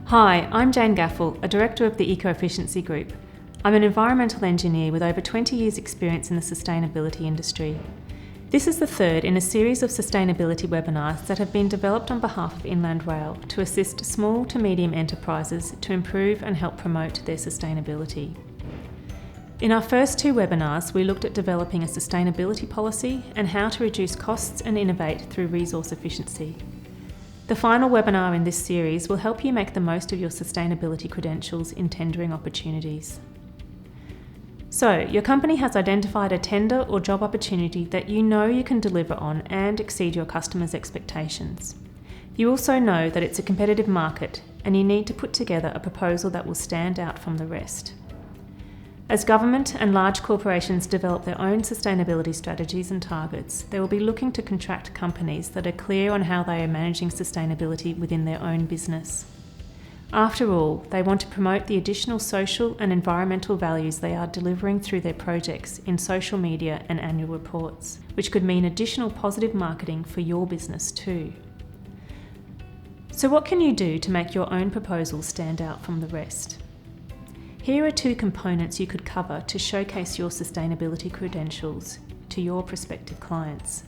Hi, I'm Jane Gaffel, a director of the Ecoefficiency Group. I'm an environmental engineer with over 20 years' experience in the sustainability industry. This is the third in a series of sustainability webinars that have been developed on behalf of Inland Rail to assist small to medium enterprises to improve and help promote their sustainability. In our first two webinars, we looked at developing a sustainability policy and how to reduce costs and innovate through resource efficiency. The final webinar in this series will help you make the most of your sustainability credentials in tendering opportunities. So, your company has identified a tender or job opportunity that you know you can deliver on and exceed your customers' expectations. You also know that it's a competitive market and you need to put together a proposal that will stand out from the rest. As government and large corporations develop their own sustainability strategies and targets, they will be looking to contract companies that are clear on how they are managing sustainability within their own business. After all, they want to promote the additional social and environmental values they are delivering through their projects in social media and annual reports, which could mean additional positive marketing for your business too. So what can you do to make your own proposal stand out from the rest? Here are two components you could cover to showcase your sustainability credentials to your prospective clients.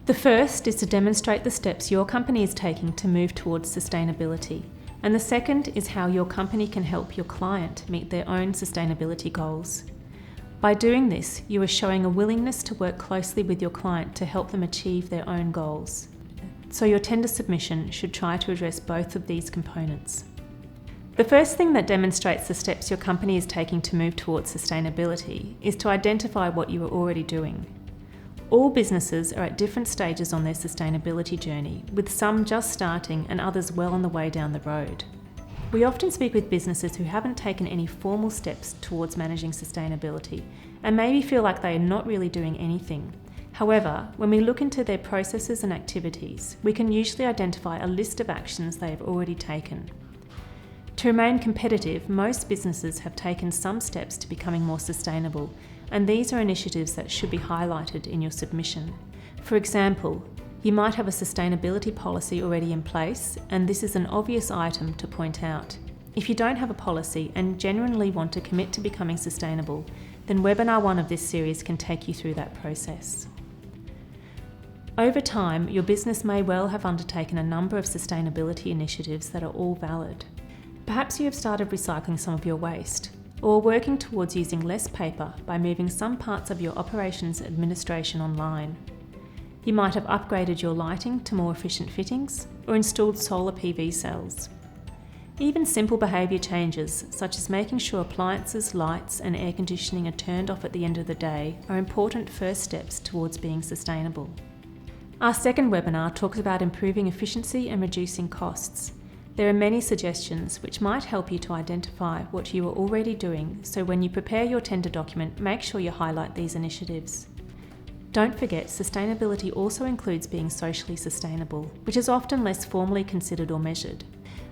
The first is to demonstrate the steps your company is taking to move towards sustainability, and the second is how your company can help your client meet their own sustainability goals. By doing this, you are showing a willingness to work closely with your client to help them achieve their own goals. So your tender submission should try to address both of these components. The first thing that demonstrates the steps your company is taking to move towards sustainability is to identify what you are already doing. All businesses are at different stages on their sustainability journey, with some just starting and others well on the way down the road. We often speak with businesses who haven't taken any formal steps towards managing sustainability and maybe feel like they are not really doing anything. However, when we look into their processes and activities, we can usually identify a list of actions they have already taken. To remain competitive, most businesses have taken some steps to becoming more sustainable, and these are initiatives that should be highlighted in your submission. For example, you might have a sustainability policy already in place, and this is an obvious item to point out. If you don't have a policy and genuinely want to commit to becoming sustainable, then webinar 1 of this series can take you through that process. Over time, your business may well have undertaken a number of sustainability initiatives that are all valid. Perhaps you have started recycling some of your waste, or working towards using less paper by moving some parts of your operations administration online. You might have upgraded your lighting to more efficient fittings, or installed solar PV cells. Even simple behaviour changes, such as making sure appliances, lights and air conditioning are turned off at the end of the day, are important first steps towards being sustainable. Our second webinar talks about improving efficiency and reducing costs. There are many suggestions which might help you to identify what you are already doing, so when you prepare your tender document, make sure you highlight these initiatives. Don't forget, sustainability also includes being socially sustainable, which is often less formally considered or measured.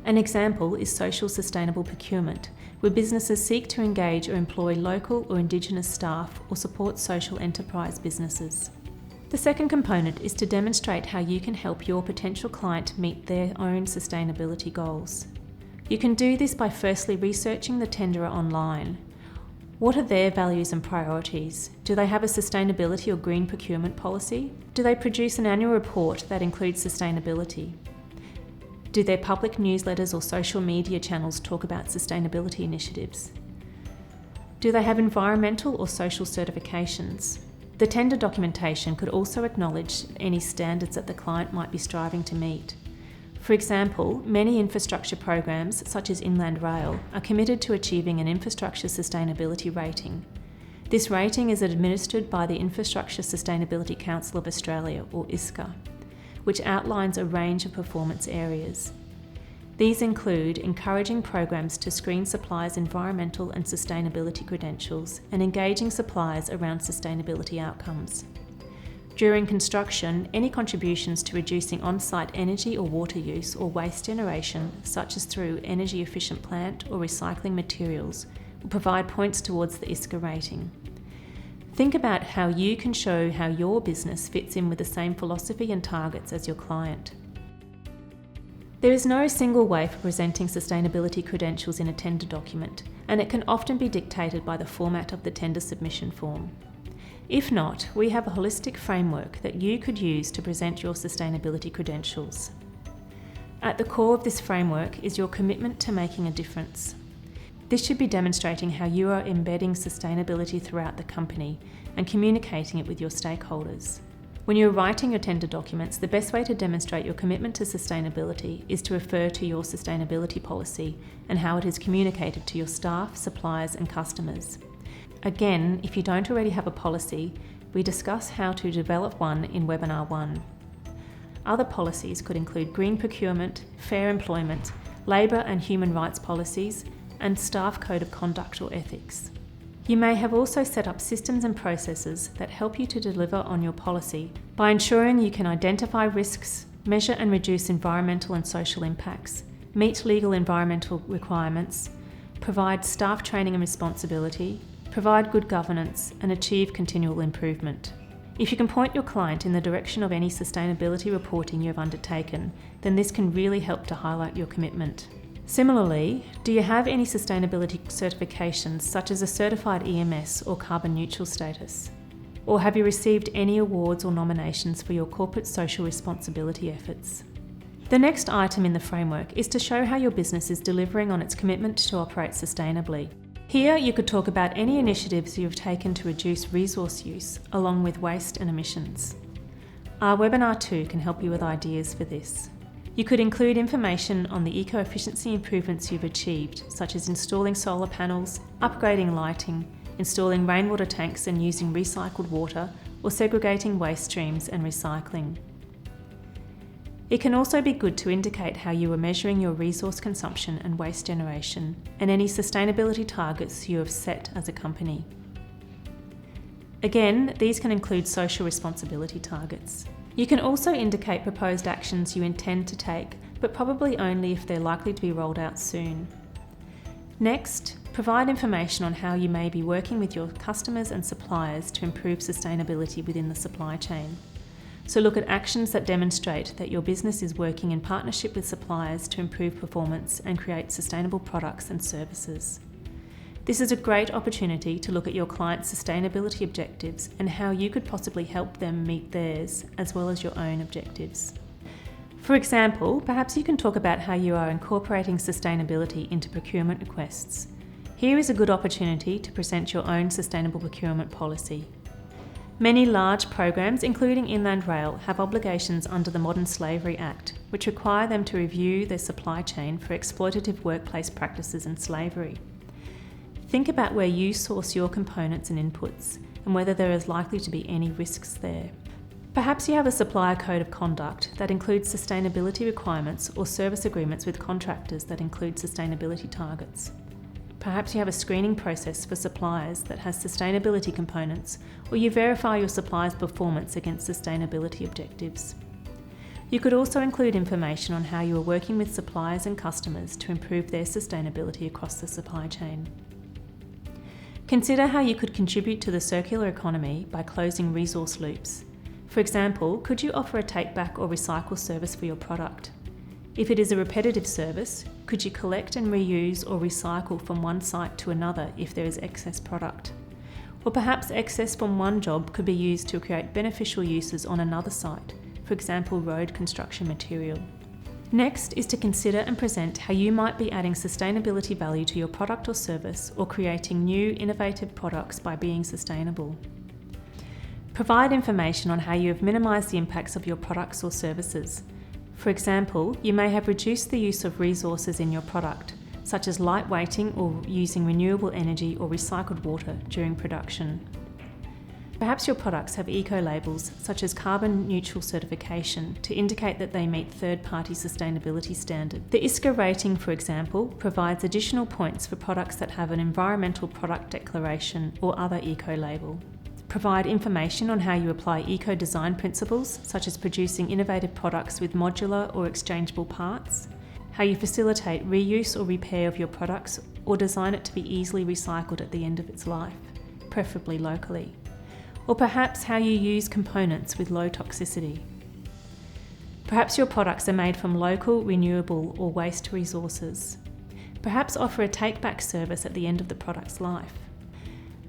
An example is social sustainable procurement, where businesses seek to engage or employ local or Indigenous staff or support social enterprise businesses. The second component is to demonstrate how you can help your potential client meet their own sustainability goals. You can do this by firstly researching the tenderer online. What are their values and priorities? Do they have a sustainability or green procurement policy? Do they produce an annual report that includes sustainability? Do their public newsletters or social media channels talk about sustainability initiatives? Do they have environmental or social certifications? The tender documentation could also acknowledge any standards that the client might be striving to meet. For example, many infrastructure programs, such as Inland Rail, are committed to achieving an infrastructure sustainability rating. This rating is administered by the Infrastructure Sustainability Council of Australia, or ISCA, which outlines a range of performance areas. These include encouraging programs to screen suppliers' environmental and sustainability credentials and engaging suppliers around sustainability outcomes. During construction, any contributions to reducing on-site energy or water use or waste generation, such as through energy-efficient plant or recycling materials, will provide points towards the ISCA rating. Think about how you can show how your business fits in with the same philosophy and targets as your client. There is no single way for presenting sustainability credentials in a tender document, and it can often be dictated by the format of the tender submission form. If not, we have a holistic framework that you could use to present your sustainability credentials. At the core of this framework is your commitment to making a difference. This should be demonstrating how you are embedding sustainability throughout the company and communicating it with your stakeholders. When you're writing your tender documents, the best way to demonstrate your commitment to sustainability is to refer to your sustainability policy and how it is communicated to your staff, suppliers, and customers. Again, if you don't already have a policy, we discuss how to develop one in Webinar 1. Other policies could include green procurement, fair employment, labour and human rights policies, and staff code of conduct or ethics. You may have also set up systems and processes that help you to deliver on your policy by ensuring you can identify risks, measure and reduce environmental and social impacts, meet legal environmental requirements, provide staff training and responsibility, provide good governance, and achieve continual improvement. If you can point your client in the direction of any sustainability reporting you have undertaken, then this can really help to highlight your commitment. Similarly, do you have any sustainability certifications such as a certified EMS or carbon neutral status? Or have you received any awards or nominations for your corporate social responsibility efforts? The next item in the framework is to show how your business is delivering on its commitment to operate sustainably. Here you could talk about any initiatives you have taken to reduce resource use, along with waste and emissions. Our Webinar 2 can help you with ideas for this. You could include information on the eco-efficiency improvements you've achieved, such as installing solar panels, upgrading lighting, installing rainwater tanks and using recycled water, or segregating waste streams and recycling. It can also be good to indicate how you are measuring your resource consumption and waste generation, and any sustainability targets you have set as a company. Again, these can include social responsibility targets. You can also indicate proposed actions you intend to take, but probably only if they're likely to be rolled out soon. Next, provide information on how you may be working with your customers and suppliers to improve sustainability within the supply chain. So look at actions that demonstrate that your business is working in partnership with suppliers to improve performance and create sustainable products and services. This is a great opportunity to look at your clients' sustainability objectives and how you could possibly help them meet theirs, as well as your own objectives. For example, perhaps you can talk about how you are incorporating sustainability into procurement requests. Here is a good opportunity to present your own sustainable procurement policy. Many large programs, including Inland Rail, have obligations under the Modern Slavery Act, which require them to review their supply chain for exploitative workplace practices and slavery. Think about where you source your components and inputs, and whether there is likely to be any risks there. Perhaps you have a supplier code of conduct that includes sustainability requirements or service agreements with contractors that include sustainability targets. Perhaps you have a screening process for suppliers that has sustainability components, or you verify your supplier's performance against sustainability objectives. You could also include information on how you are working with suppliers and customers to improve their sustainability across the supply chain. Consider how you could contribute to the circular economy by closing resource loops. For example, could you offer a take-back or recycle service for your product? If it is a repetitive service, could you collect and reuse or recycle from one site to another if there is excess product? Or perhaps excess from one job could be used to create beneficial uses on another site, for example, road construction material. Next is to consider and present how you might be adding sustainability value to your product or service, or creating new, innovative products by being sustainable. Provide information on how you have minimised the impacts of your products or services. For example, you may have reduced the use of resources in your product, such as lightweighting or using renewable energy or recycled water during production. Perhaps your products have eco-labels, such as carbon neutral certification, to indicate that they meet third-party sustainability standards. The ISCA rating, for example, provides additional points for products that have an environmental product declaration or other eco-label. Provide information on how you apply eco-design principles, such as producing innovative products with modular or exchangeable parts, how you facilitate reuse or repair of your products, or design it to be easily recycled at the end of its life, preferably locally. Or perhaps how you use components with low toxicity. Perhaps your products are made from local, renewable or waste resources. Perhaps offer a take-back service at the end of the product's life.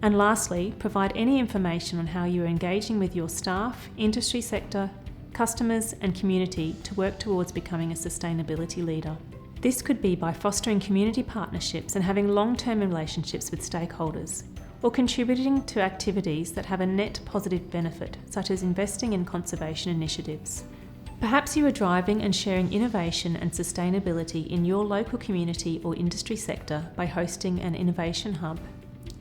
And lastly, provide any information on how you are engaging with your staff, industry sector, customers and community to work towards becoming a sustainability leader. This could be by fostering community partnerships and having long-term relationships with stakeholders, or contributing to activities that have a net positive benefit, such as investing in conservation initiatives. Perhaps you are driving and sharing innovation and sustainability in your local community or industry sector by hosting an innovation hub.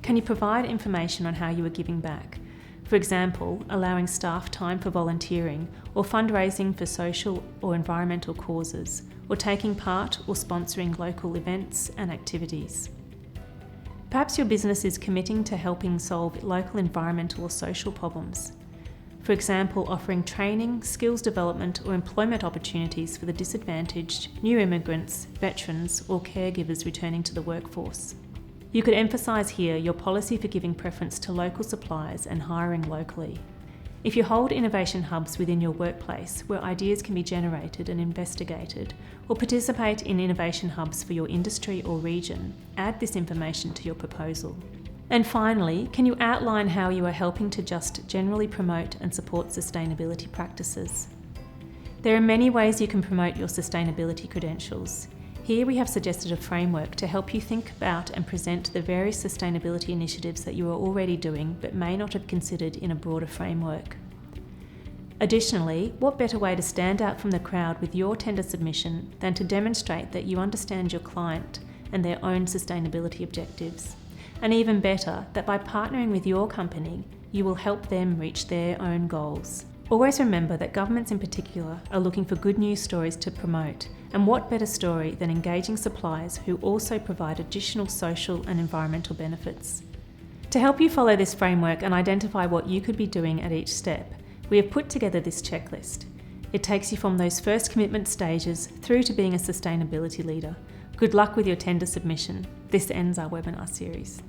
Can you provide information on how you are giving back? For example, allowing staff time for volunteering or fundraising for social or environmental causes, or taking part or sponsoring local events and activities. Perhaps your business is committing to helping solve local environmental or social problems. For example, offering training, skills development or employment opportunities for the disadvantaged, new immigrants, veterans or caregivers returning to the workforce. You could emphasise here your policy for giving preference to local suppliers and hiring locally. If you hold innovation hubs within your workplace where ideas can be generated and investigated, or participate in innovation hubs for your industry or region, add this information to your proposal. And finally, can you outline how you are helping to just generally promote and support sustainability practices? There are many ways you can promote your sustainability credentials. Here we have suggested a framework to help you think about and present the various sustainability initiatives that you are already doing but may not have considered in a broader framework. Additionally, what better way to stand out from the crowd with your tender submission than to demonstrate that you understand your client and their own sustainability objectives? And even better, that by partnering with your company, you will help them reach their own goals. Always remember that governments in particular are looking for good news stories to promote, and what better story than engaging suppliers who also provide additional social and environmental benefits. To help you follow this framework and identify what you could be doing at each step, we have put together this checklist. It takes you from those first commitment stages through to being a sustainability leader. Good luck with your tender submission. This ends our webinar series.